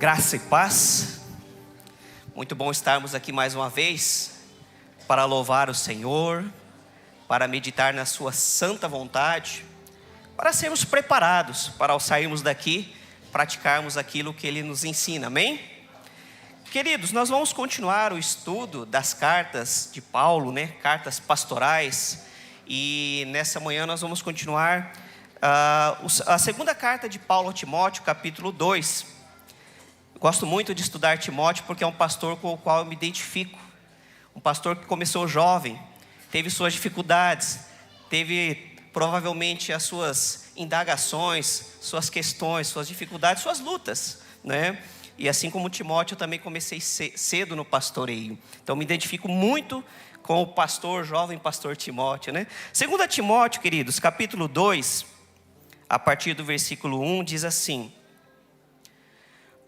Graça e paz. Muito bom estarmos aqui mais uma vez para louvar o Senhor, para meditar na sua santa vontade, para sermos preparados para ao sairmos daqui, praticarmos aquilo que Ele nos ensina, amém? Queridos, nós vamos continuar o estudo das cartas de Paulo, cartas pastorais, e nessa manhã nós vamos continuar a segunda carta de Paulo a Timóteo, capítulo 2. Gosto muito de estudar Timóteo porque é um pastor com o qual eu me identifico. Um pastor que começou jovem, teve suas dificuldades, teve provavelmente as suas indagações, suas questões, suas dificuldades, suas lutas, E assim como Timóteo, eu também comecei cedo no pastoreio. Então me identifico muito com o pastor, jovem pastor Timóteo, 2 Timóteo, queridos, capítulo 2, a partir do versículo 1, diz assim: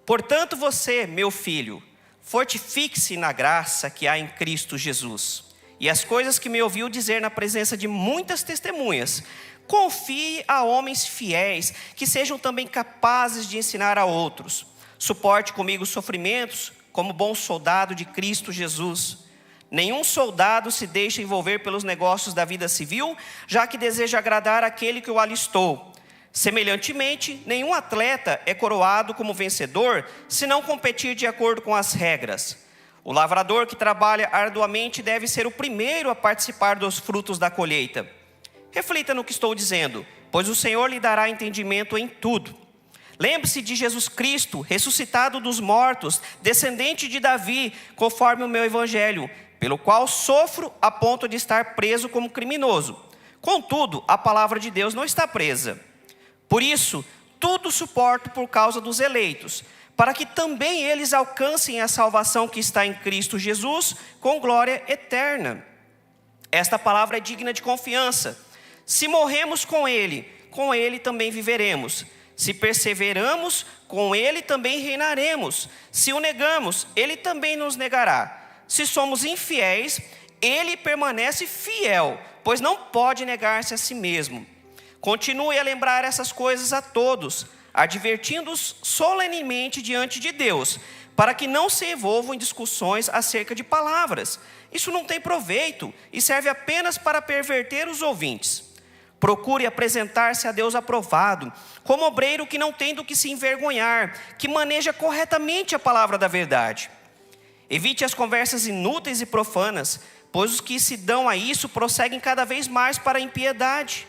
Portanto você, meu filho, fortifique-se na graça que há em Cristo Jesus. E as coisas que me ouviu dizer na presença de muitas testemunhas, confie a homens fiéis, que sejam também capazes de ensinar a outros. Suporte comigo os sofrimentos, como bom soldado de Cristo Jesus. Nenhum soldado se deixa envolver pelos negócios da vida civil, já que deseja agradar aquele que o alistou. Semelhantemente, nenhum atleta é coroado como vencedor se não competir de acordo com as regras. O lavrador que trabalha arduamente deve ser o primeiro a participar dos frutos da colheita. Reflita no que estou dizendo, pois o Senhor lhe dará entendimento em tudo. Lembre-se de Jesus Cristo, ressuscitado dos mortos, descendente de Davi, conforme o meu evangelho, pelo qual sofro a ponto de estar preso como criminoso. Contudo, a palavra de Deus não está presa. Por isso, tudo suporto por causa dos eleitos, para que também eles alcancem a salvação que está em Cristo Jesus, com glória eterna. Esta palavra é digna de confiança. Se morremos com Ele também viveremos. Se perseveramos, com Ele também reinaremos. Se o negamos, Ele também nos negará. Se somos infiéis, Ele permanece fiel, pois não pode negar-se a si mesmo. Continue a lembrar essas coisas a todos, advertindo-os solenemente diante de Deus, para que não se envolvam em discussões acerca de palavras. Isso não tem proveito e serve apenas para perverter os ouvintes. Procure apresentar-se a Deus aprovado, como obreiro que não tem do que se envergonhar, que maneja corretamente a palavra da verdade. Evite as conversas inúteis e profanas, pois os que se dão a isso prosseguem cada vez mais para a impiedade.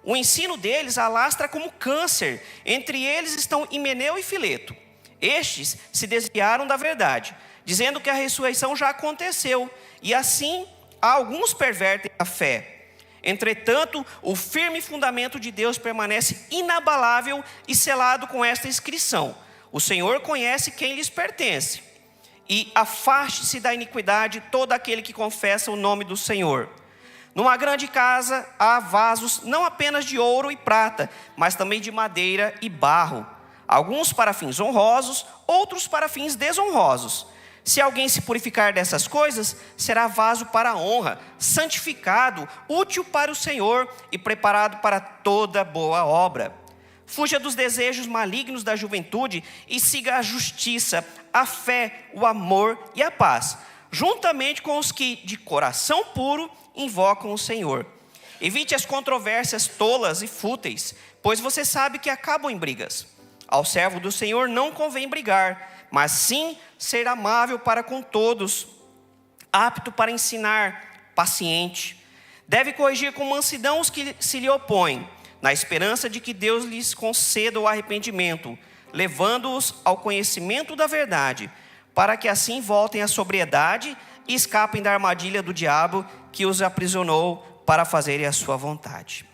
O ensino deles alastra como câncer. Entre eles estão Himeneu e Fileto. Estes se desviaram da verdade, dizendo que a ressurreição já aconteceu, e assim alguns pervertem a fé. Entretanto, o firme fundamento de Deus permanece inabalável e selado com esta inscrição: o Senhor conhece quem lhes pertence. E afaste-se da iniquidade todo aquele que confessa o nome do Senhor. Numa grande casa há vasos não apenas de ouro e prata, mas também de madeira e barro. Alguns para fins honrosos, outros para fins desonrosos. Se alguém se purificar dessas coisas, será vaso para a honra, santificado, útil para o Senhor e preparado para toda boa obra. Fuja dos desejos malignos da juventude e siga a justiça, a fé, o amor e a paz, juntamente com os que, de coração puro, invocam o Senhor. Evite as controvérsias tolas e fúteis, pois você sabe que acabam em brigas. Ao servo do Senhor não convém brigar, mas sim ser amável para com todos, apto para ensinar, paciente. Deve corrigir com mansidão os que se lhe opõem, na esperança de que Deus lhes conceda o arrependimento, levando-os ao conhecimento da verdade, para que assim voltem à sobriedade e escapem da armadilha do diabo que os aprisionou para fazerem a sua vontade.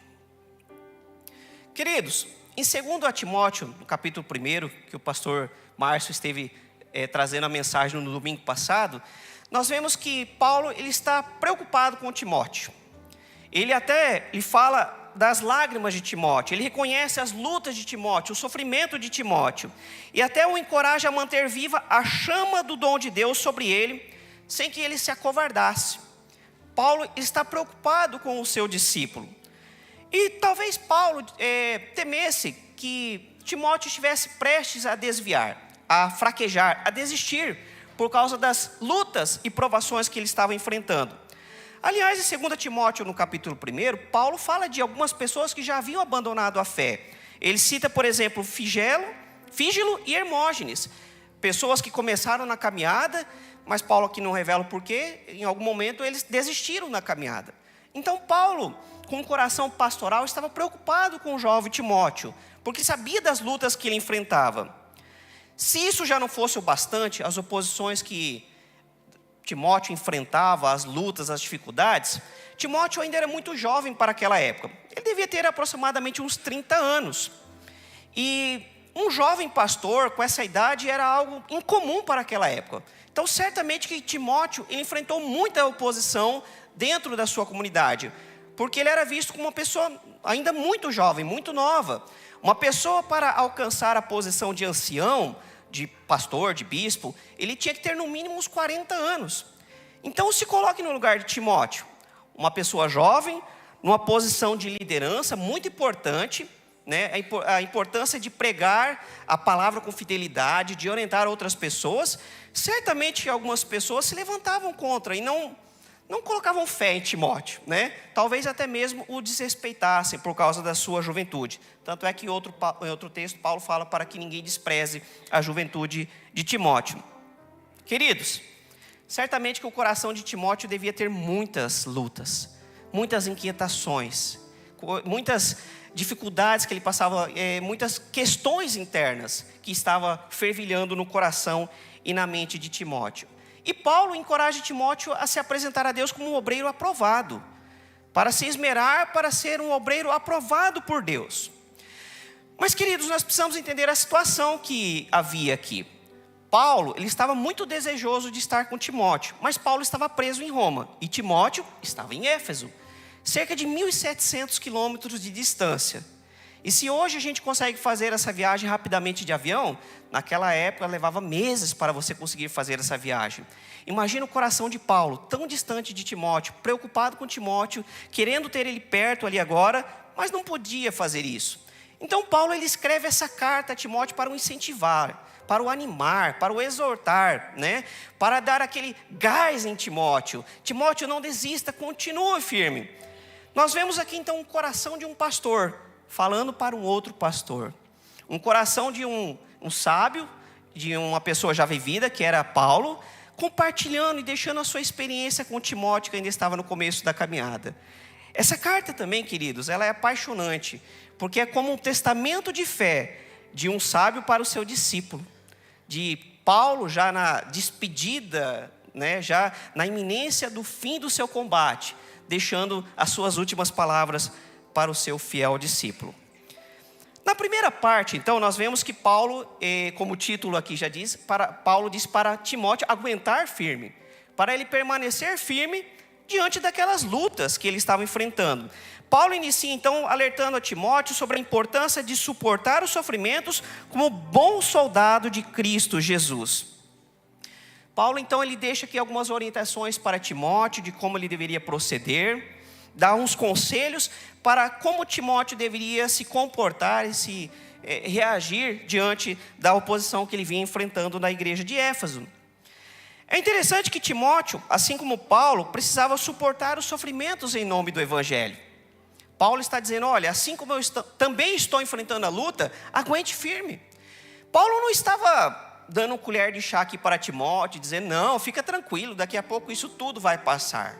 Queridos, em 2 Timóteo, no capítulo 1, que o pastor Márcio esteve trazendo a mensagem no domingo passado, nós vemos que Paulo ele está preocupado com Timóteo. Ele fala das lágrimas de Timóteo, ele reconhece as lutas de Timóteo, o sofrimento de Timóteo, e até o encoraja a manter viva a chama do dom de Deus sobre ele, sem que ele se acovardasse. Paulo está preocupado com o seu discípulo. E talvez Paulo temesse que Timóteo estivesse prestes a desviar, a fraquejar, a desistir, por causa das lutas e provações que ele estava enfrentando. Aliás, em 2 Timóteo, no capítulo 1, Paulo fala de algumas pessoas que já haviam abandonado a fé. Ele cita, por exemplo, Fígelo e Hermógenes, pessoas que começaram na caminhada, mas Paulo aqui não revela o porquê, em algum momento eles desistiram na caminhada. Então Paulo, com o coração pastoral, estava preocupado com o jovem Timóteo, porque sabia das lutas que ele enfrentava. Se isso já não fosse o bastante, as oposições que Timóteo enfrentava, as lutas, as dificuldades, Timóteo ainda era muito jovem para aquela época. Ele devia ter aproximadamente uns 30 anos. E um jovem pastor com essa idade era algo incomum para aquela época. Então, certamente que Timóteo ele enfrentou muita oposição dentro da sua comunidade, porque ele era visto como uma pessoa ainda muito jovem, muito nova. Uma pessoa para alcançar a posição de ancião, de pastor, de bispo, ele tinha que ter no mínimo uns 40 anos. Então se coloque no lugar de Timóteo, uma pessoa jovem, numa posição de liderança muito importante, né? A importância de pregar a palavra com fidelidade, de orientar outras pessoas. Certamente algumas pessoas se levantavam contra e não colocavam fé em Timóteo, né? Talvez até mesmo o desrespeitassem por causa da sua juventude. Tanto é que em outro texto Paulo fala para que ninguém despreze a juventude de Timóteo. Queridos, certamente que o coração de Timóteo devia ter muitas lutas, muitas inquietações, muitas dificuldades que ele passava, muitas questões internas que estavam fervilhando no coração e na mente de Timóteo. E Paulo encoraja Timóteo a se apresentar a Deus como um obreiro aprovado, para se esmerar para ser um obreiro aprovado por Deus. Mas, queridos, nós precisamos entender a situação que havia aqui. Paulo, ele estava muito desejoso de estar com Timóteo, mas Paulo estava preso em Roma e Timóteo estava em Éfeso, cerca de 1.700 quilômetros de distância. E se hoje a gente consegue fazer essa viagem rapidamente de avião, naquela época levava meses para você conseguir fazer essa viagem. Imagina o coração de Paulo, tão distante de Timóteo, preocupado com Timóteo, querendo ter ele perto ali agora, mas não podia fazer isso. Então Paulo ele escreve essa carta a Timóteo para o incentivar, para o animar, para o exortar, né? Para dar aquele gás em Timóteo. Timóteo, não desista, continue firme. Nós vemos aqui então o coração de um pastor, falando para um outro pastor. Um coração de um sábio, de uma pessoa já vivida, que era Paulo, compartilhando e deixando a sua experiência com Timóteo, que ainda estava no começo da caminhada. Essa carta também, queridos, ela é apaixonante, porque é como um testamento de fé de um sábio para o seu discípulo. De Paulo já na despedida, né, já na iminência do fim do seu combate, deixando as suas últimas palavras para o seu fiel discípulo. Na primeira parte, então, nós vemos que Paulo, como o título aqui já diz, Paulo diz para Timóteo aguentar firme, para ele permanecer firme diante daquelas lutas que ele estava enfrentando. Paulo inicia então alertando a Timóteo sobre a importância de suportar os sofrimentos como bom soldado de Cristo Jesus. Paulo então ele deixa aqui algumas orientações para Timóteo de como ele deveria proceder, dá uns conselhos para como Timóteo deveria se comportar e se reagir diante da oposição que ele vinha enfrentando na igreja de Éfeso. É interessante que Timóteo, assim como Paulo, precisava suportar os sofrimentos em nome do Evangelho. Paulo está dizendo, olha, assim como eu também estou enfrentando a luta, aguente firme. Paulo não estava dando um colher de chá aqui para Timóteo, dizendo, não, fica tranquilo, daqui a pouco isso tudo vai passar.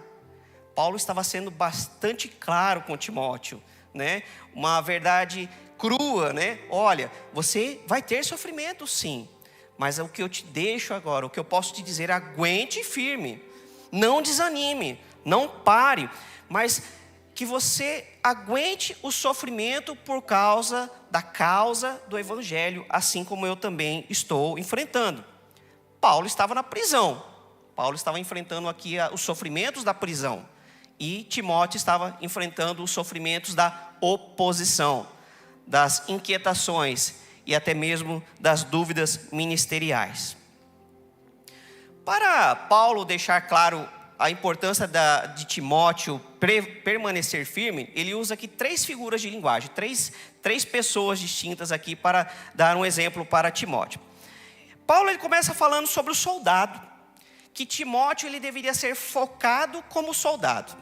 Paulo estava sendo bastante claro com Timóteo, né? Uma verdade crua, né? Olha, você vai ter sofrimento sim, mas o que eu te deixo agora, o que eu posso te dizer, aguente firme, não desanime, não pare, mas que você aguente o sofrimento por causa da causa do Evangelho, assim como eu também estou enfrentando. Paulo estava na prisão, Paulo estava enfrentando aqui os sofrimentos da prisão, e Timóteo estava enfrentando os sofrimentos da oposição, das inquietações e até mesmo das dúvidas ministeriais. Para Paulo deixar claro a importância de Timóteo permanecer firme, ele usa aqui 3 figuras de linguagem, três pessoas distintas aqui para dar um exemplo para Timóteo. Paulo ele começa falando sobre o soldado, que Timóteo ele deveria ser focado como soldado.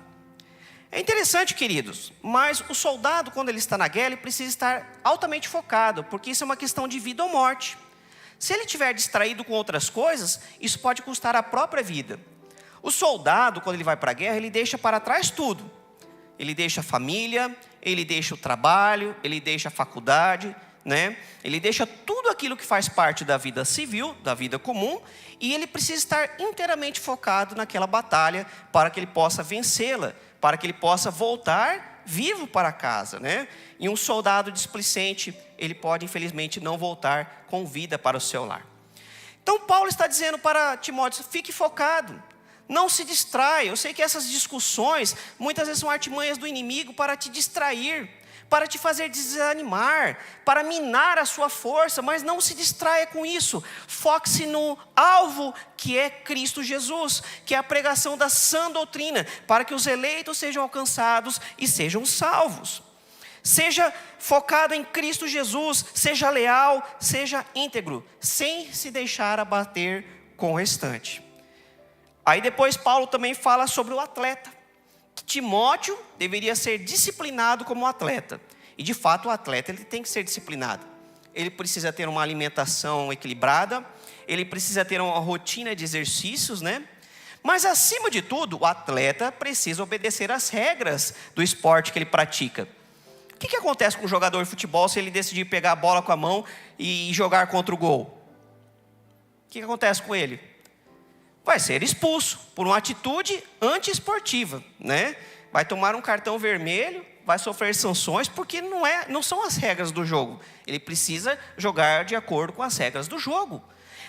É interessante, queridos, mas o soldado, quando ele está na guerra, ele precisa estar altamente focado, porque isso é uma questão de vida ou morte. Se ele estiver distraído com outras coisas, isso pode custar a própria vida. O soldado, quando ele vai para a guerra, ele deixa para trás tudo. Ele deixa a família, ele deixa o trabalho, ele deixa a faculdade, né? Ele deixa tudo aquilo que faz parte da vida civil, da vida comum, e ele precisa estar inteiramente focado naquela batalha para que ele possa vencê-la, para que ele possa voltar vivo para casa, né? E um soldado displicente, ele pode infelizmente não voltar com vida para o seu lar. Então Paulo está dizendo para Timóteo, fique focado, não se distraia. Eu sei que essas discussões muitas vezes são artimanhas do inimigo para te distrair, para te fazer desanimar, para minar a sua força, mas não se distraia com isso. Foque-se no alvo que é Cristo Jesus, que é a pregação da sã doutrina, para que os eleitos sejam alcançados e sejam salvos. Seja focado em Cristo Jesus, seja leal, seja íntegro, sem se deixar abater com o restante. Aí depois Paulo também fala sobre o atleta. Timóteo deveria ser disciplinado como atleta. E de fato o atleta ele tem que ser disciplinado. Ele precisa ter uma alimentação equilibrada. Ele precisa ter uma rotina de exercícios, né? Mas acima de tudo, o atleta precisa obedecer às regras do esporte que ele pratica. O que acontece com o jogador de futebol se ele decidir pegar a bola com a mão e jogar contra o gol? O que acontece com ele? Vai ser expulso por uma atitude antiesportiva, né? Vai tomar um cartão vermelho, vai sofrer sanções, porque não são as regras do jogo. Ele precisa jogar de acordo com as regras do jogo.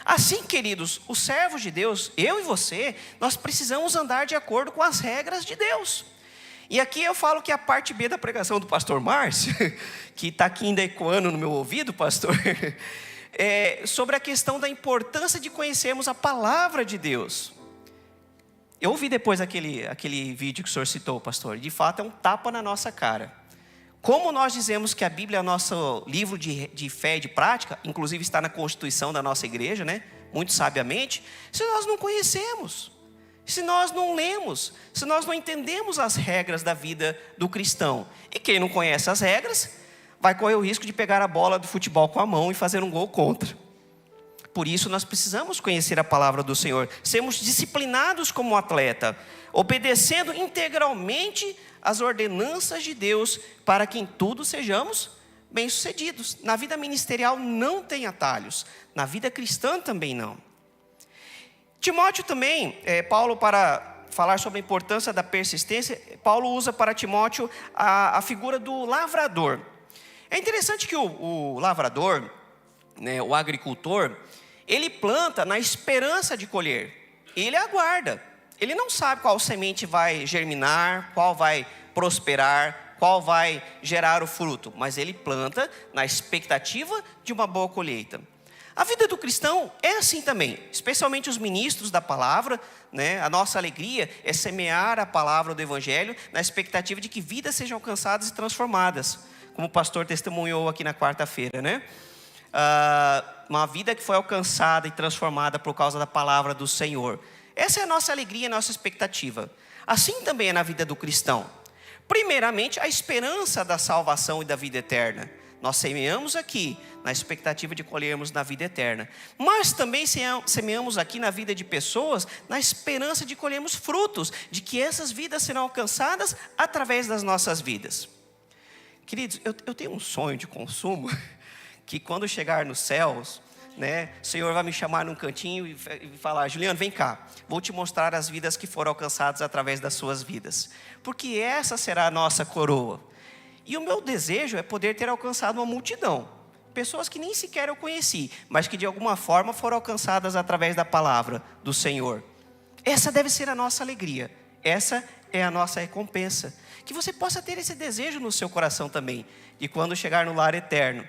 Assim, queridos, os servos de Deus, eu e você, nós precisamos andar de acordo com as regras de Deus. E aqui eu falo que a parte B da pregação do pastor Márcio, que está aqui ainda ecoando no meu ouvido, pastor, sobre a questão da importância de conhecermos a palavra de Deus. Eu ouvi depois aquele vídeo que o senhor citou, pastor. De fato é um tapa na nossa cara. Como nós dizemos que a Bíblia é o nosso livro de fé e de prática, inclusive está na Constituição da nossa igreja, né? Muito sabiamente, se nós não conhecemos, se nós não lemos, se nós não entendemos as regras da vida do cristão. E quem não conhece as regras vai correr o risco de pegar a bola do futebol com a mão e fazer um gol contra. Por isso nós precisamos conhecer a palavra do Senhor, sermos disciplinados como atleta, obedecendo integralmente as ordenanças de Deus, para que em tudo sejamos bem-sucedidos. Na vida ministerial não tem atalhos, na vida cristã também não. Timóteo também, Paulo, para falar sobre a importância da persistência, Paulo usa para Timóteo a figura do lavrador. É interessante que o lavrador, né, o agricultor, ele planta na esperança de colher. Ele aguarda. Ele não sabe qual semente vai germinar, qual vai prosperar, qual vai gerar o fruto. Mas ele planta na expectativa de uma boa colheita. A vida do cristão é assim também, especialmente os ministros da palavra, né? A nossa alegria é semear a palavra do evangelho na expectativa de que vidas sejam alcançadas e transformadas, como o pastor testemunhou aqui na quarta-feira, né? Uma vida que foi alcançada e transformada por causa da palavra do Senhor. Essa é a nossa alegria, a nossa expectativa. Assim também é na vida do cristão. Primeiramente, a esperança da salvação e da vida eterna. Nós semeamos aqui na expectativa de colhermos na vida eterna. Mas também semeamos aqui na vida de pessoas na esperança de colhermos frutos, de que essas vidas serão alcançadas através das nossas vidas. Queridos, eu tenho um sonho de consumo, que quando chegar nos céus, né, o Senhor vai me chamar num cantinho e falar: Juliano, vem cá, vou te mostrar as vidas que foram alcançadas através das suas vidas, porque essa será a nossa coroa. E o meu desejo é poder ter alcançado uma multidão, pessoas que nem sequer eu conheci, mas que de alguma forma foram alcançadas através da palavra do Senhor. Essa deve ser a nossa alegria, essa é a nossa recompensa. Que você possa ter esse desejo no seu coração também, de quando chegar no lar eterno,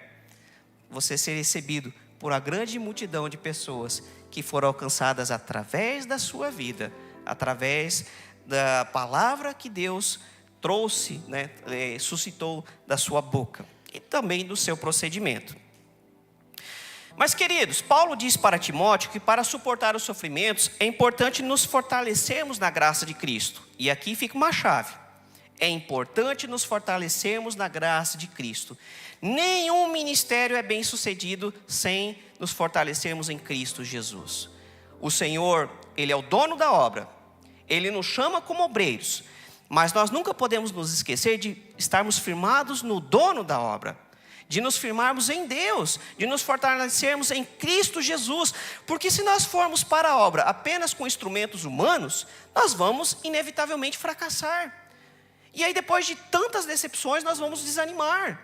você ser recebido por uma grande multidão de pessoas que foram alcançadas através da sua vida, através da palavra que Deus trouxe, né, suscitou da sua boca e também do seu procedimento. Mas, queridos, Paulo diz para Timóteo que para suportar os sofrimentos é importante nos fortalecermos na graça de Cristo. E aqui fica uma chave. É importante nos fortalecermos na graça de Cristo. Nenhum ministério é bem sucedido sem nos fortalecermos em Cristo Jesus. O Senhor, Ele é o dono da obra. Ele nos chama como obreiros. Mas nós nunca podemos nos esquecer de estarmos firmados no dono da obra. De nos firmarmos em Deus, de nos fortalecermos em Cristo Jesus, porque se nós formos para a obra apenas com instrumentos humanos, nós vamos inevitavelmente fracassar. E aí depois de tantas decepções nós vamos desanimar,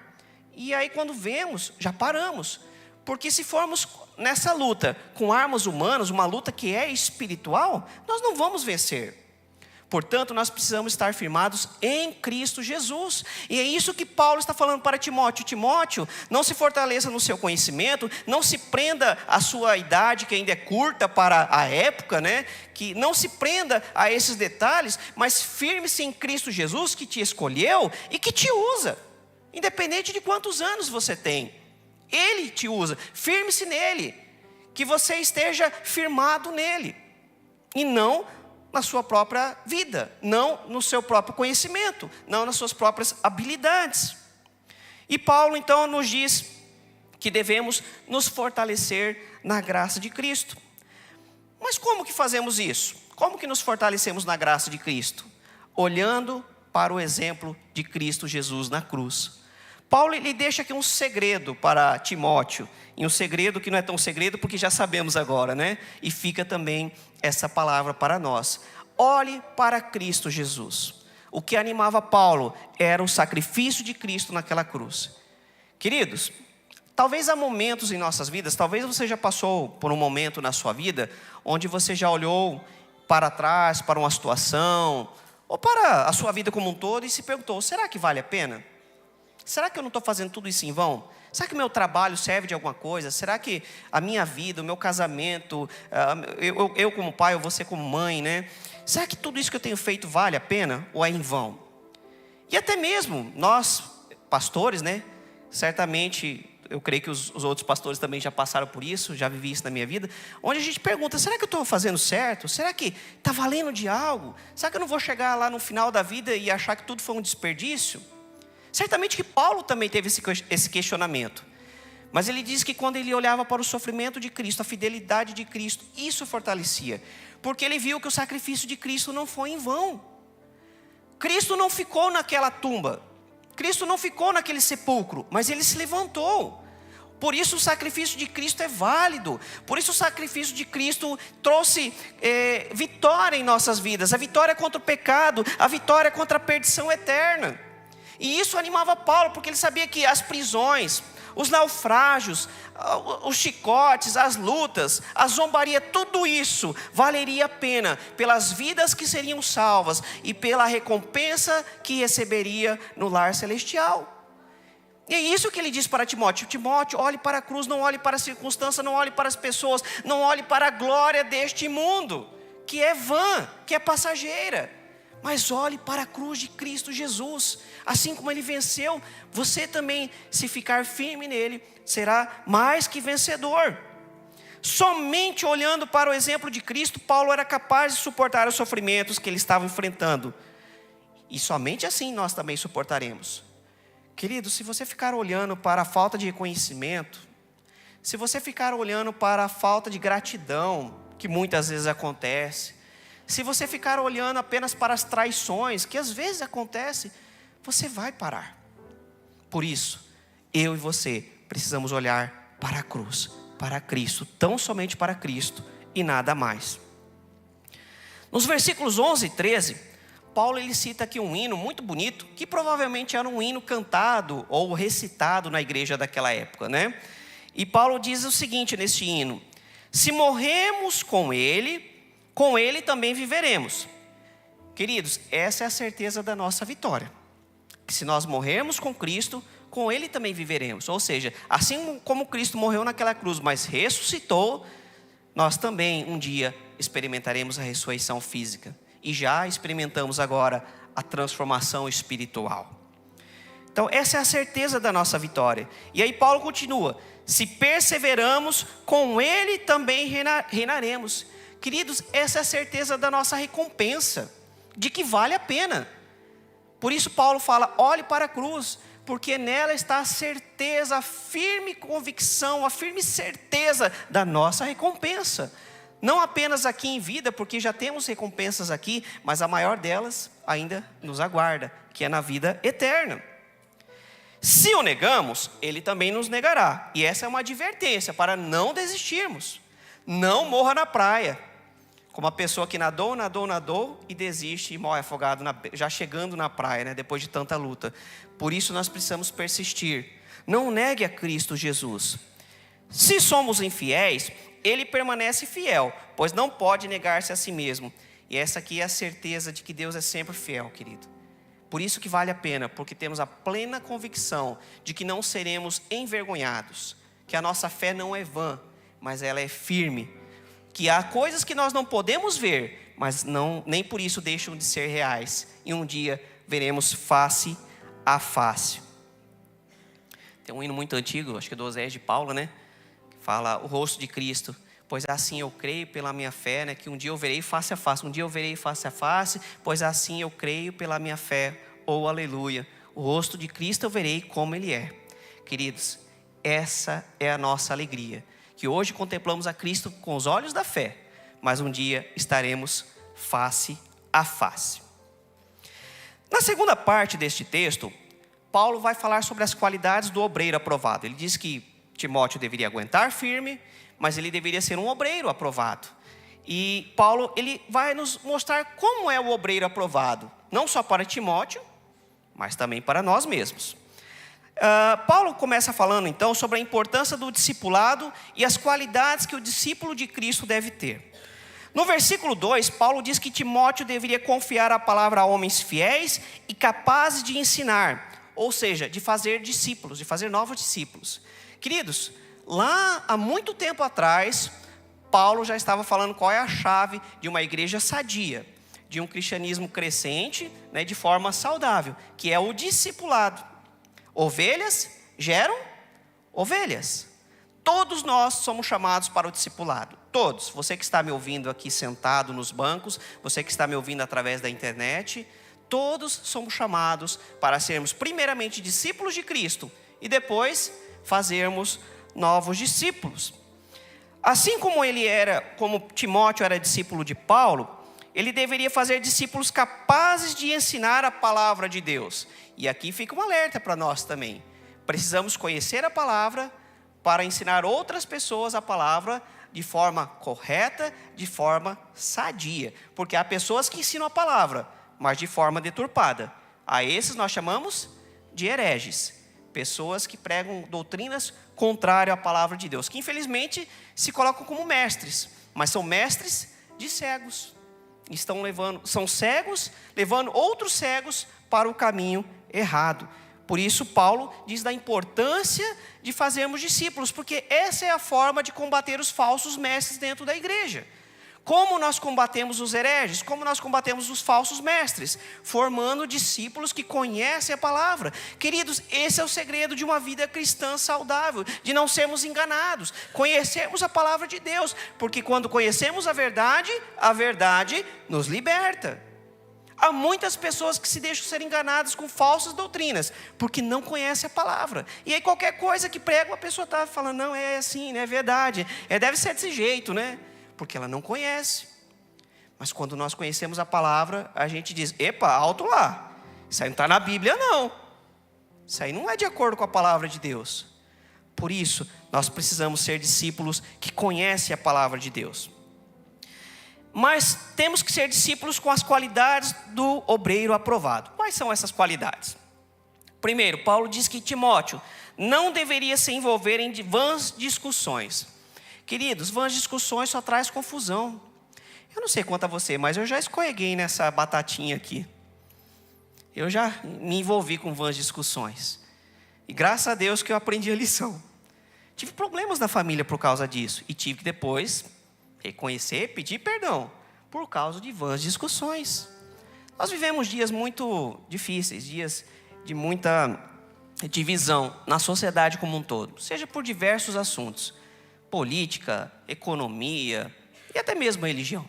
e aí quando vemos, já paramos, porque se formos nessa luta com armas humanas, uma luta que é espiritual, nós não vamos vencer. Portanto, nós precisamos estar firmados em Cristo Jesus. E é isso que Paulo está falando para Timóteo. Timóteo, não se fortaleça no seu conhecimento, não se prenda à sua idade, que ainda é curta para a época, né? Que não se prenda a esses detalhes, mas firme-se em Cristo Jesus, que te escolheu e que te usa. Independente de quantos anos você tem. Ele te usa. Firme-se nele. Que você esteja firmado nele. E não na sua própria vida, não no seu próprio conhecimento, não nas suas próprias habilidades. E Paulo então nos diz que devemos nos fortalecer na graça de Cristo. Mas como que fazemos isso? Como que nos fortalecemos na graça de Cristo? Olhando para o exemplo de Cristo Jesus na cruz. Paulo ele deixa aqui um segredo para Timóteo, e um segredo que não é tão segredo porque já sabemos agora, né? E fica também essa palavra para nós. Olhe para Cristo Jesus. O que animava Paulo era o sacrifício de Cristo naquela cruz. Queridos, talvez há momentos em nossas vidas, talvez você já passou por um momento na sua vida, onde você já olhou para trás, para uma situação, ou para a sua vida como um todo e se perguntou, será que vale a pena? Será que eu não estou fazendo tudo isso em vão? Será que o meu trabalho serve de alguma coisa? Será que a minha vida, o meu casamento, eu como pai ou você como mãe, né? Será que tudo isso que eu tenho feito vale a pena ou é em vão? E até mesmo nós, pastores, né? Certamente, eu creio que os outros pastores também já passaram por isso, já vivi isso na minha vida, onde a gente pergunta, será que eu estou fazendo certo? Será que está valendo de algo? Será que eu não vou chegar lá no final da vida e achar que tudo foi um desperdício? Certamente que Paulo também teve esse questionamento. Mas ele diz que quando ele olhava para o sofrimento de Cristo, a fidelidade de Cristo, isso fortalecia. Porque ele viu que o sacrifício de Cristo não foi em vão. Cristo não ficou naquela tumba. Cristo não ficou naquele sepulcro, mas ele se levantou. Por isso o sacrifício de Cristo é válido. Por isso o sacrifício de Cristo trouxe vitória em nossas vidas. A vitória contra o pecado, a vitória contra a perdição eterna. E isso animava Paulo, porque ele sabia que as prisões, os naufrágios, os chicotes, as lutas, a zombaria, tudo isso valeria a pena pelas vidas que seriam salvas e pela recompensa que receberia no lar celestial. E é isso que ele diz para Timóteo. Timóteo, olhe para a cruz, não olhe para a circunstância, não olhe para as pessoas, não olhe para a glória deste mundo, que é vã, que é passageira. Mas olhe para a cruz de Cristo Jesus. Assim como ele venceu, você também, se ficar firme nele, será mais que vencedor. Somente olhando para o exemplo de Cristo, Paulo era capaz de suportar os sofrimentos que ele estava enfrentando. E somente assim nós também suportaremos. Querido, se você ficar olhando para a falta de reconhecimento, se você ficar olhando para a falta de gratidão, que muitas vezes acontece, se você ficar olhando apenas para as traições, que às vezes acontece, você vai parar. Por isso, eu e você precisamos olhar para a cruz, para Cristo, tão somente para Cristo e nada mais. Nos versículos 11 e 13, Paulo ele cita aqui um hino muito bonito, que provavelmente era um hino cantado ou recitado na igreja daquela época, né? E Paulo diz o seguinte nesse hino: se morremos com ele também viveremos. Queridos, essa é a certeza da nossa vitória. Que se nós morrermos com Cristo, com ele também viveremos. Ou seja, assim como Cristo morreu naquela cruz, mas ressuscitou, nós também um dia experimentaremos a ressurreição física. E já experimentamos agora a transformação espiritual. Então essa é a certeza da nossa vitória. E aí Paulo continua: se perseveramos, com Ele também reinaremos. Queridos, essa é a certeza da nossa recompensa, de que vale a pena. Por isso Paulo fala: olhe para a cruz, porque nela está a certeza, a firme convicção, a firme certeza da nossa recompensa. Não apenas aqui em vida, porque já temos recompensas aqui, mas a maior delas ainda nos aguarda, que é na vida eterna. Se o negamos, Ele também nos negará. E essa é uma advertência para não desistirmos. Não morra na praia, como a pessoa que nadou e desiste e morre afogado, já chegando na praia, né, depois de tanta luta. Por isso nós precisamos persistir. Não negue a Cristo Jesus. Se somos infiéis, Ele permanece fiel, pois não pode negar-se a si mesmo. E essa aqui é a certeza de que Deus é sempre fiel, querido. Por isso que vale a pena, porque temos a plena convicção de que não seremos envergonhados, que a nossa fé não é vã, mas ela é firme, que há coisas que nós não podemos ver, mas nem por isso deixam de ser reais, e um dia veremos face a face. Tem um hino muito antigo, acho que é do Osés de Paula, né? Que fala: o rosto de Cristo, pois assim eu creio pela minha fé, né? Que um dia eu verei face a face, pois assim eu creio pela minha fé, oh aleluia, o rosto de Cristo eu verei como Ele é. Queridos, essa é a nossa alegria, que hoje contemplamos a Cristo com os olhos da fé, mas um dia estaremos face a face. Na segunda parte deste texto, Paulo vai falar sobre as qualidades do obreiro aprovado. Ele diz que Timóteo deveria aguentar firme, mas ele deveria ser um obreiro aprovado. E Paulo, ele vai nos mostrar como é o obreiro aprovado, não só para Timóteo, mas também para nós mesmos. Paulo começa falando então sobre a importância do discipulado e as qualidades que o discípulo de Cristo deve ter. No versículo 2, Paulo diz que Timóteo deveria confiar a palavra a homens fiéis e capazes de ensinar, ou seja, de fazer discípulos, de fazer novos discípulos. Queridos, lá há muito tempo atrás, Paulo já estava falando qual é a chave de uma igreja sadia, de um cristianismo crescente, né, de forma saudável, que é o discipulado. Ovelhas geram ovelhas. Todos nós somos chamados para o discipulado. Todos. Você que está me ouvindo aqui sentado nos bancos, você que está me ouvindo através da internet, todos somos chamados para sermos primeiramente discípulos de Cristo e depois fazermos novos discípulos. Assim como Timóteo era discípulo de Paulo, ele deveria fazer discípulos capazes de ensinar a palavra de Deus. E aqui fica um alerta para nós também. Precisamos conhecer a palavra para ensinar outras pessoas a palavra de forma correta, de forma sadia. Porque há pessoas que ensinam a palavra, mas de forma deturpada. A esses nós chamamos de hereges. Pessoas que pregam doutrinas contrárias à palavra de Deus, que infelizmente se colocam como mestres, mas são mestres de cegos. São cegos levando outros cegos para o caminho errado. Por isso Paulo diz da importância de fazermos discípulos, porque essa é a forma de combater os falsos mestres dentro da igreja. Como nós combatemos os hereges? Como nós combatemos os falsos mestres? Formando discípulos que conhecem a palavra. Queridos, esse é o segredo de uma vida cristã saudável, de não sermos enganados, conhecermos a palavra de Deus, porque quando conhecemos a verdade nos liberta. Há muitas pessoas que se deixam ser enganadas com falsas doutrinas, porque não conhecem a palavra. E aí qualquer coisa que prega, a pessoa está falando: não, é assim, né, é verdade, deve ser desse jeito, né? Porque ela não conhece. Mas quando nós conhecemos a palavra, a gente diz: epa, alto lá, isso aí não está na Bíblia não, isso aí não é de acordo com a palavra de Deus. Por isso, nós precisamos ser discípulos que conhecem a palavra de Deus. Mas temos que ser discípulos com as qualidades do obreiro aprovado. Quais são essas qualidades? Primeiro, Paulo diz que Timóteo não deveria se envolver em vãs discussões. Queridos, vãs discussões só traz confusão. Eu não sei quanto a você, mas eu já escorreguei nessa batatinha aqui. Eu já me envolvi com vãs discussões. E graças a Deus que eu aprendi a lição. Tive problemas na família por causa disso. E tive que depois reconhecer, pedir perdão por causa de vãs discussões. Nós vivemos dias muito difíceis, dias de muita divisão na sociedade como um todo, seja por diversos assuntos, política, economia e até mesmo religião.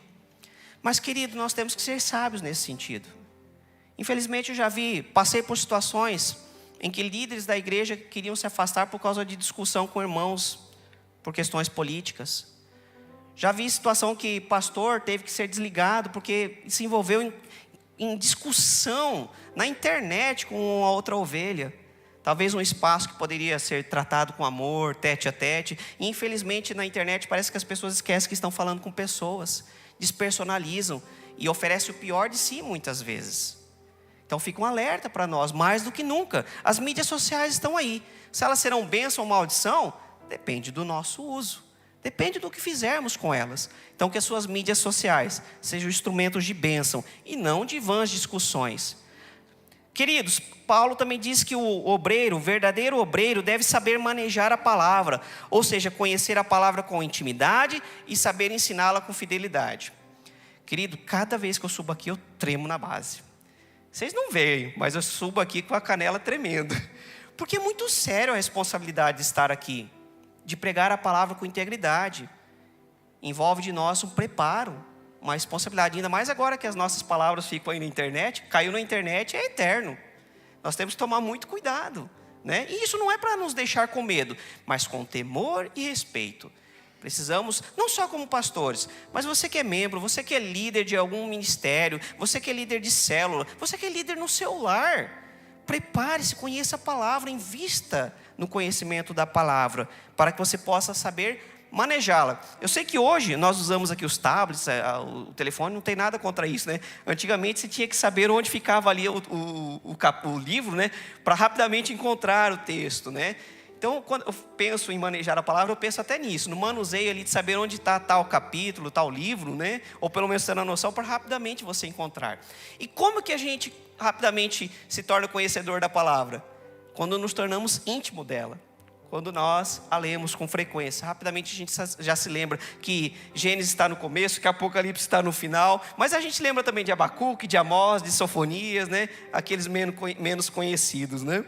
Mas, querido, nós temos que ser sábios nesse sentido. Infelizmente, eu passei por situações em que líderes da igreja queriam se afastar por causa de discussão com irmãos por questões políticas. Já vi situação que pastor teve que ser desligado porque se envolveu em discussão na internet com a outra ovelha. Talvez um espaço que poderia ser tratado com amor, tete a tete. E infelizmente na internet parece que as pessoas esquecem que estão falando com pessoas, despersonalizam e oferecem o pior de si muitas vezes. Então fica um alerta para nós, mais do que nunca. As mídias sociais estão aí. Se elas serão bênção ou maldição, depende do nosso uso. Depende do que fizermos com elas. Então que as suas mídias sociais sejam instrumentos de bênção e não de vãs discussões. Queridos, Paulo também diz que o verdadeiro obreiro deve saber manejar a palavra. Ou seja, conhecer a palavra com intimidade e saber ensiná-la com fidelidade. Querido, cada vez que eu subo aqui eu tremo na base. Vocês não veem, mas eu subo aqui com a canela tremendo. Porque é muito sério a responsabilidade de estar aqui. De pregar a palavra com integridade. Envolve de nós um preparo, uma responsabilidade. Ainda mais agora que as nossas palavras ficam aí na internet. Caiu na internet, é eterno. Nós temos que tomar muito cuidado, né? E isso não é para nos deixar com medo, mas com temor e respeito. Precisamos, não só como pastores, mas você que é membro, você que é líder de algum ministério, você que é líder de célula, você que é líder no seu lar. Prepare-se, conheça a palavra, invista no conhecimento da palavra, para que você possa saber manejá-la. Eu sei que hoje nós usamos aqui os tablets, o telefone, não tem nada contra isso, né? Antigamente você tinha que saber onde ficava ali o livro, né? Para rapidamente encontrar o texto, né? Então, quando eu penso em manejar a palavra, eu penso até nisso, no manuseio ali de saber onde está tal capítulo, tal livro, né? Ou pelo menos ter a noção para rapidamente você encontrar. E como que a gente rapidamente se torna conhecedor da palavra? Quando nos tornamos íntimo dela. Quando nós a lemos com frequência. Rapidamente a gente já se lembra que Gênesis está no começo, que Apocalipse está no final. Mas a gente lembra também de Abacuque, de Amós, de Sofonias, né? Aqueles menos conhecidos, né?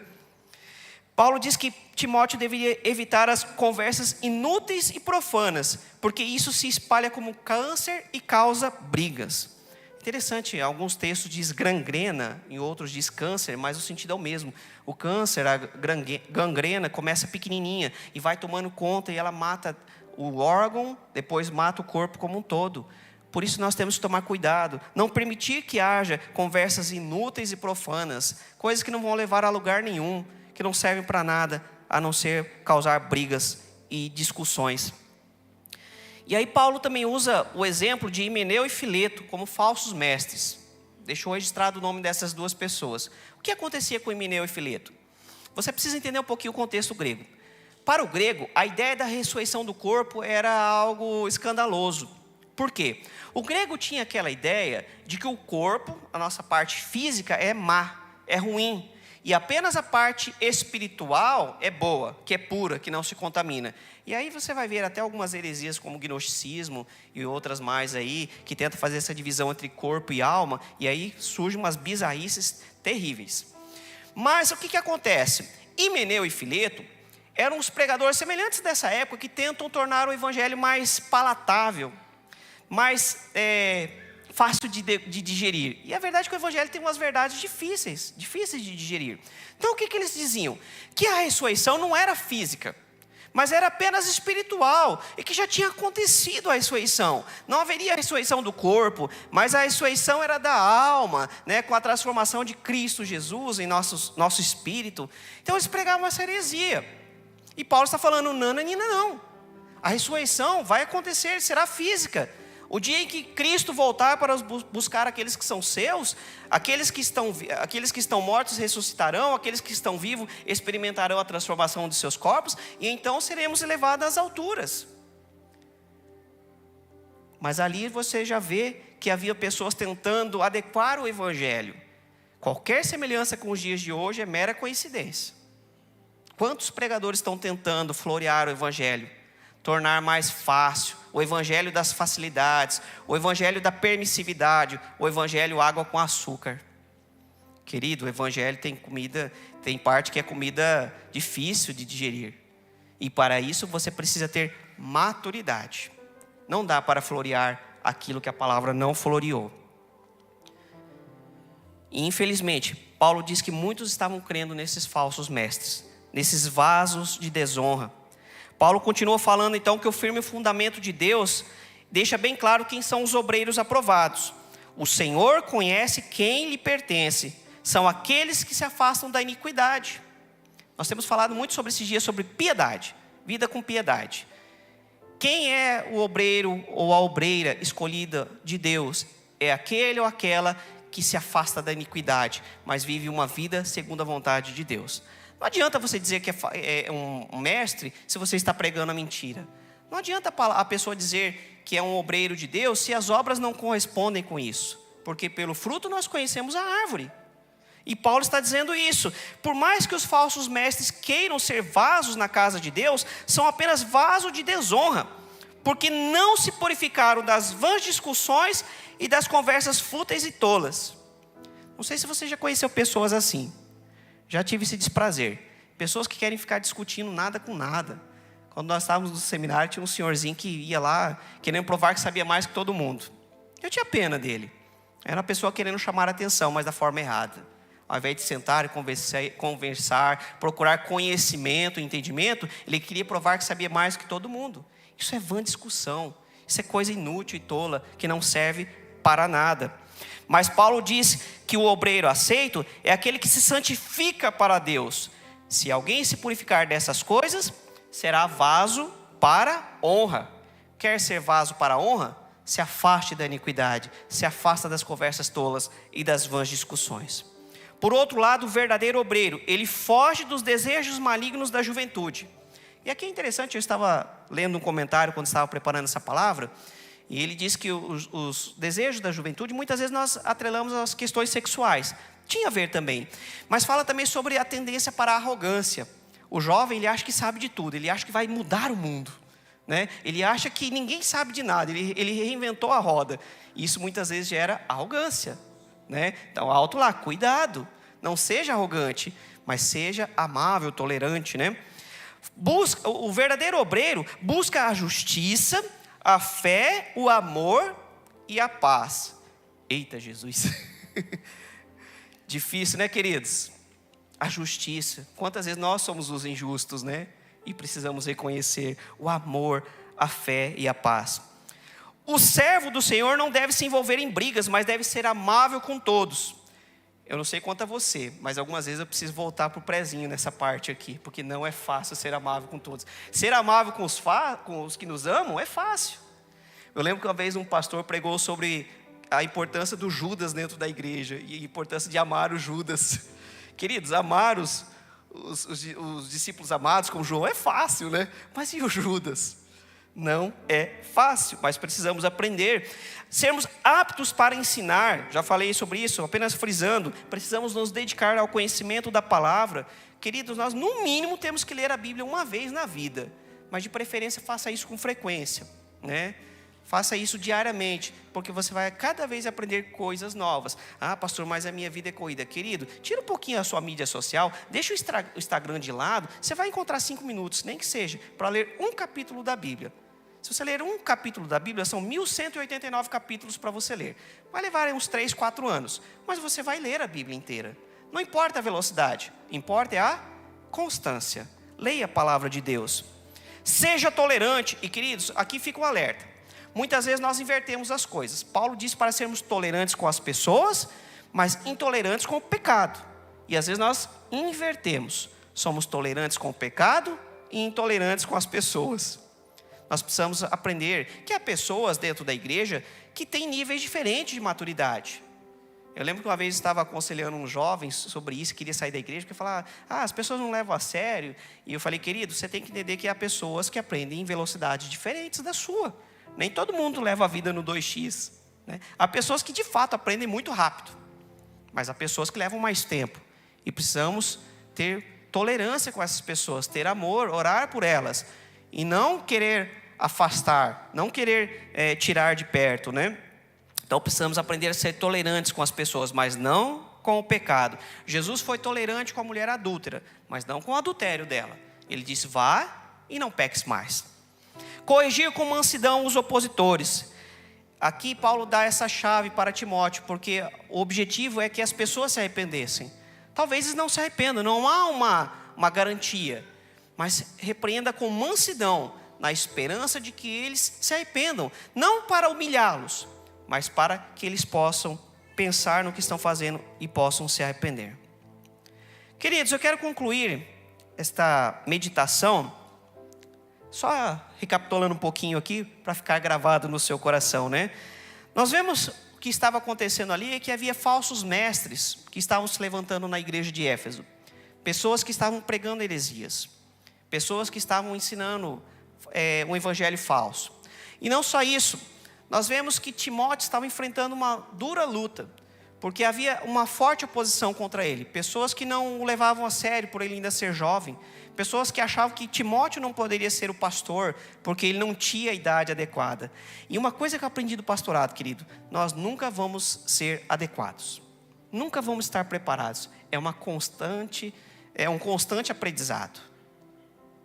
Paulo diz que Timóteo deveria evitar as conversas inúteis e profanas, porque isso se espalha como câncer e causa brigas. Interessante, em alguns textos diz gangrena, em outros diz câncer, mas o sentido é o mesmo. O câncer, a gangrena, começa pequenininha e vai tomando conta e ela mata o órgão, depois mata o corpo como um todo. Por isso nós temos que tomar cuidado, não permitir que haja conversas inúteis e profanas, coisas que não vão levar a lugar nenhum, que não servem para nada, a não ser causar brigas e discussões. E aí Paulo também usa o exemplo de Himeneu e Fileto como falsos mestres. Deixou registrado o nome dessas duas pessoas. O que acontecia com Himeneu e Fileto? Você precisa entender um pouquinho o contexto grego. Para o grego, a ideia da ressurreição do corpo era algo escandaloso. Por quê? O grego tinha aquela ideia de que o corpo, a nossa parte física, é má, é ruim. E apenas a parte espiritual é boa, que é pura, que não se contamina. E aí você vai ver até algumas heresias como o gnosticismo e outras mais aí, que tentam fazer essa divisão entre corpo e alma, e aí surgem umas bizarrices terríveis. Mas o que acontece? Himeneu e Fileto eram os pregadores semelhantes dessa época que tentam tornar o evangelho mais palatável, mais fácil de digerir. E a verdade é que o evangelho tem umas verdades difíceis de digerir. Então o que eles diziam? Que a ressurreição não era física, mas era apenas espiritual, e que já tinha acontecido a ressurreição. Não haveria a ressurreição do corpo, mas a ressurreição era da alma, né, com a transformação de Cristo Jesus em nosso espírito. Então eles pregavam essa heresia. E Paulo está falando, não. A ressurreição vai acontecer, será física. O dia em que Cristo voltar para buscar aqueles que são seus, aqueles que estão mortos ressuscitarão, aqueles que estão vivos experimentarão a transformação de seus corpos, e então seremos elevados às alturas. Mas ali você já vê que havia pessoas tentando adequar o evangelho. Qualquer semelhança com os dias de hoje é mera coincidência. Quantos pregadores estão tentando florear o evangelho? Tornar mais fácil, o evangelho das facilidades, o evangelho da permissividade, o evangelho água com açúcar. Querido, o evangelho tem parte que é comida difícil de digerir. E para isso você precisa ter maturidade. Não dá para florear aquilo que a palavra não floreou. E infelizmente, Paulo diz que muitos estavam crendo nesses falsos mestres, nesses vasos de desonra. Paulo continua falando então que o firme fundamento de Deus deixa bem claro quem são os obreiros aprovados. O Senhor conhece quem lhe pertence. São aqueles que se afastam da iniquidade. Nós temos falado muito sobre esses dias sobre piedade, vida com piedade. Quem é o obreiro ou a obreira escolhida de Deus? É aquele ou aquela que se afasta da iniquidade, mas vive uma vida segundo a vontade de Deus. Não adianta você dizer que é um mestre se você está pregando a mentira. Não adianta a pessoa dizer que é um obreiro de Deus se as obras não correspondem com isso. Porque pelo fruto nós conhecemos a árvore. E Paulo está dizendo isso. Por mais que os falsos mestres queiram ser vasos na casa de Deus, são apenas vasos de desonra, porque não se purificaram das vãs discussões e das conversas fúteis e tolas. Não sei se você já conheceu pessoas assim. Já tive esse desprazer. Pessoas que querem ficar discutindo nada com nada. Quando nós estávamos no seminário, tinha um senhorzinho que ia lá querendo provar que sabia mais que todo mundo. Eu tinha pena dele. Era uma pessoa querendo chamar a atenção, mas da forma errada. Ao invés de sentar e conversar, procurar conhecimento, entendimento, ele queria provar que sabia mais que todo mundo. Isso é vã discussão. Isso é coisa inútil e tola, que não serve para nada. Mas Paulo diz que o obreiro aceito é aquele que se santifica para Deus. Se alguém se purificar dessas coisas, será vaso para honra. Quer ser vaso para honra? Se afaste da iniquidade, se afasta das conversas tolas e das vãs discussões. Por outro lado, o verdadeiro obreiro, ele foge dos desejos malignos da juventude. E aqui é interessante, eu estava lendo um comentário quando estava preparando essa palavra, e ele diz que os desejos da juventude, muitas vezes nós atrelamos às questões sexuais. Tinha a ver também, mas fala também sobre a tendência para a arrogância. O jovem, ele acha que sabe de tudo, ele acha que vai mudar o mundo, né? Ele acha que ninguém sabe de nada, ele reinventou a roda. E isso muitas vezes gera arrogância, né? Então, alto lá, cuidado, não seja arrogante, mas seja amável, tolerante, né? O verdadeiro obreiro busca a justiça, a fé, o amor e a paz. Eita, Jesus! Difícil, né, queridos? A justiça. Quantas vezes nós somos os injustos, né? E precisamos reconhecer o amor, a fé e a paz. O servo do Senhor não deve se envolver em brigas, mas deve ser amável com todos. Eu não sei quanto a você, mas algumas vezes eu preciso voltar para o prezinho nessa parte aqui, porque não é fácil ser amável com todos. Ser amável com os que nos amam é fácil. Eu lembro que uma vez um pastor pregou sobre a importância do Judas dentro da igreja e a importância de amar o Judas. Queridos, amar os discípulos amados como João é fácil, né? Mas e o Judas? Não é fácil, mas precisamos aprender. Sermos aptos para ensinar, já falei sobre isso, apenas frisando. Precisamos nos dedicar ao conhecimento da palavra. Queridos, nós no mínimo temos que ler a Bíblia uma vez na vida, mas de preferência faça isso com frequência, né? Faça isso diariamente, porque você vai cada vez aprender coisas novas. Ah, pastor, mas a minha vida é corrida. Querido, tira um pouquinho a sua mídia social, deixa o Instagram de lado, você vai encontrar 5 minutos, nem que seja, para ler um capítulo da Bíblia. Se você ler um capítulo da Bíblia, são 1189 capítulos para você ler. Vai levar uns 3, 4 anos, mas você vai ler a Bíblia inteira. Não importa a velocidade, importa é a constância. Leia a palavra de Deus. Seja tolerante, e queridos, aqui fica um alerta. Muitas vezes nós invertemos as coisas. Paulo diz para sermos tolerantes com as pessoas, mas intolerantes com o pecado. E às vezes nós invertemos. Somos tolerantes com o pecado e intolerantes com as pessoas. Nós precisamos aprender que há pessoas dentro da igreja que têm níveis diferentes de maturidade. Eu lembro que uma vez eu estava aconselhando um jovem sobre isso, queria sair da igreja, porque falava, as pessoas não levam a sério. E eu falei, querido, você tem que entender que há pessoas que aprendem em velocidades diferentes da sua. Nem todo mundo leva a vida no 2x, né? Há pessoas que de fato aprendem muito rápido, mas há pessoas que levam mais tempo. E precisamos ter tolerância com essas pessoas, ter amor, orar por elas. E não querer afastar, não querer tirar de perto, né? Então precisamos aprender a ser tolerantes com as pessoas, mas não com o pecado. Jesus foi tolerante com a mulher adúltera, mas não com o adultério dela. Ele disse: vá e não peques mais. Corrigir com mansidão os opositores. Aqui Paulo dá essa chave para Timóteo, porque o objetivo é que as pessoas se arrependessem. Talvez eles não se arrependam, não há uma garantia, mas repreenda com mansidão, na esperança de que eles se arrependam, não para humilhá-los, mas para que eles possam pensar no que estão fazendo e possam se arrepender. Queridos, eu quero concluir esta meditação, só recapitulando um pouquinho aqui, para ficar gravado no seu coração, né? Nós vemos o que estava acontecendo ali, é que havia falsos mestres que estavam se levantando na igreja de Éfeso. Pessoas que estavam pregando heresias. Pessoas que estavam ensinando um evangelho falso. E não só isso, nós vemos que Timóteo estava enfrentando uma dura luta, porque havia uma forte oposição contra ele. Pessoas que não o levavam a sério por ele ainda ser jovem. Pessoas que achavam que Timóteo não poderia ser o pastor, porque ele não tinha a idade adequada. E uma coisa que eu aprendi do pastorado, querido: nós nunca vamos ser adequados. Nunca vamos estar preparados. É um constante aprendizado.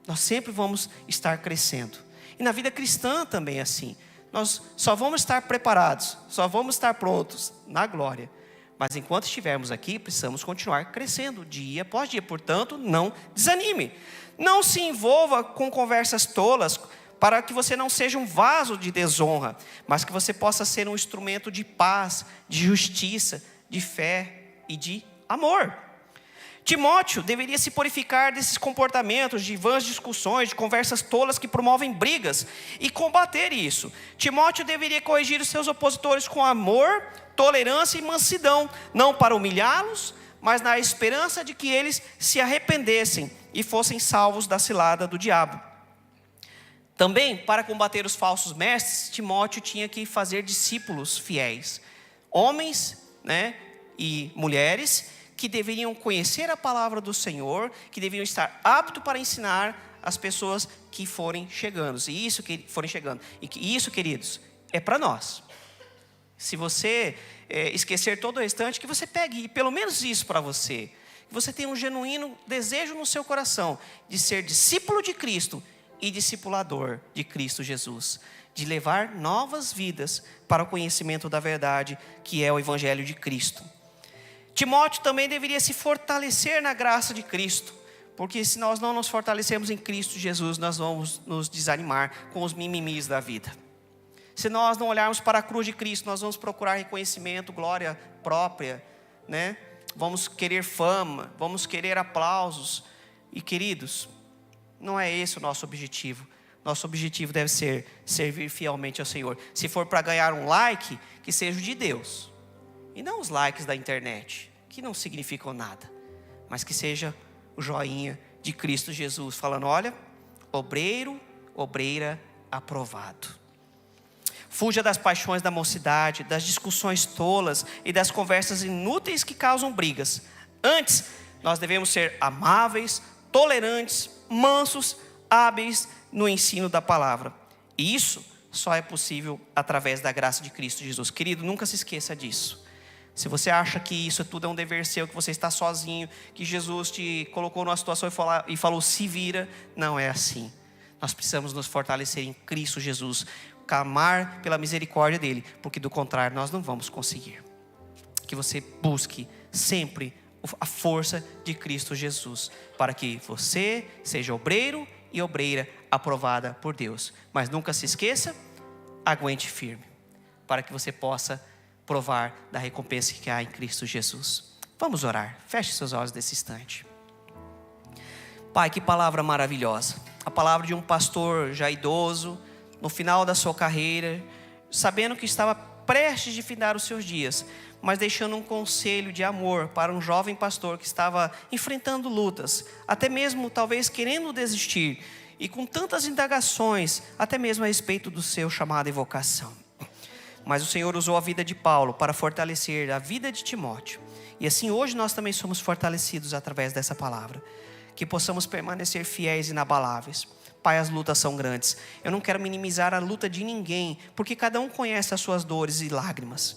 Nós sempre vamos estar crescendo. E na vida cristã também é assim. Nós só vamos estar preparados, só vamos estar prontos na glória. Mas enquanto estivermos aqui, precisamos continuar crescendo dia após dia. Portanto, não desanime. Não se envolva com conversas tolas, para que você não seja um vaso de desonra, mas que você possa ser um instrumento de paz, de justiça, de fé e de amor. Timóteo deveria se purificar desses comportamentos de vãs discussões, de conversas tolas que promovem brigas, e combater isso. Timóteo deveria corrigir os seus opositores com amor, tolerância e mansidão, não para humilhá-los, mas na esperança de que eles se arrependessem e fossem salvos da cilada do diabo. Também, para combater os falsos mestres, Timóteo tinha que fazer discípulos fiéis, homens, e mulheres, que deveriam conhecer a palavra do Senhor, que deveriam estar aptos para ensinar as pessoas que forem chegando. E isso, queridos, é para nós. Se você esquecer todo o restante, que você pegue pelo menos isso para você. Que você tenha um genuíno desejo no seu coração de ser discípulo de Cristo e discipulador de Cristo Jesus. De levar novas vidas para o conhecimento da verdade, que é o Evangelho de Cristo. Timóteo também deveria se fortalecer na graça de Cristo, porque se nós não nos fortalecermos em Cristo Jesus, nós vamos nos desanimar com os mimimis da vida. Se nós não olharmos para a cruz de Cristo, nós vamos procurar reconhecimento, glória própria, Vamos querer fama, vamos querer aplausos. E queridos, não é esse o nosso objetivo. Nosso objetivo deve ser servir fielmente ao Senhor. Se for para ganhar um like, que seja o de Deus. E não os likes da internet, que não significam nada. Mas que seja o joinha de Cristo Jesus, falando: olha, obreiro, obreira aprovado. Fuja das paixões da mocidade, das discussões tolas e das conversas inúteis que causam brigas. Antes, nós devemos ser amáveis, tolerantes, mansos, hábeis no ensino da palavra. E isso só é possível através da graça de Cristo Jesus. Querido, nunca se esqueça disso. Se você acha que isso tudo é um dever seu, que você está sozinho, que Jesus te colocou numa situação e falou: se vira, não é assim. Nós precisamos nos fortalecer em Cristo Jesus, clamar pela misericórdia dele, porque do contrário nós não vamos conseguir. Que você busque sempre a força de Cristo Jesus, para que você seja obreiro e obreira aprovada por Deus. Mas nunca se esqueça, aguente firme, para que você possa provar da recompensa que há em Cristo Jesus. Vamos orar. Feche seus olhos nesse instante. Pai, que palavra maravilhosa. A palavra de um pastor já idoso, no final da sua carreira, sabendo que estava prestes de findar os seus dias, mas deixando um conselho de amor para um jovem pastor que estava enfrentando lutas, até mesmo talvez querendo desistir, e com tantas indagações, até mesmo a respeito do seu chamado e vocação. Mas o Senhor usou a vida de Paulo para fortalecer a vida de Timóteo. E assim hoje nós também somos fortalecidos através dessa palavra. Que possamos permanecer fiéis e inabaláveis. Pai, as lutas são grandes. Eu não quero minimizar a luta de ninguém, porque cada um conhece as suas dores e lágrimas.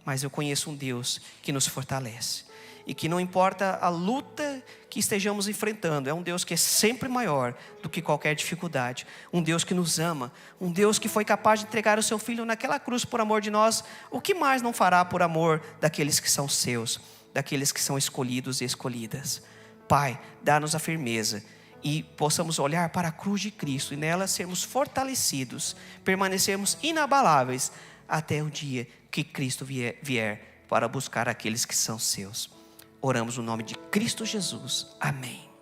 Mas eu conheço um Deus que nos fortalece. e que não importa a luta que estejamos enfrentando, é um Deus que é sempre maior do que qualquer dificuldade, um Deus que nos ama, um Deus que foi capaz de entregar o seu Filho naquela cruz por amor de nós. O que mais não fará por amor daqueles que são seus, daqueles que são escolhidos e escolhidas? Pai, dá-nos a firmeza e possamos olhar para a cruz de Cristo e nela sermos fortalecidos, permanecermos inabaláveis até o dia que Cristo vier para buscar aqueles que são seus. Oramos no nome de Cristo Jesus. Amém.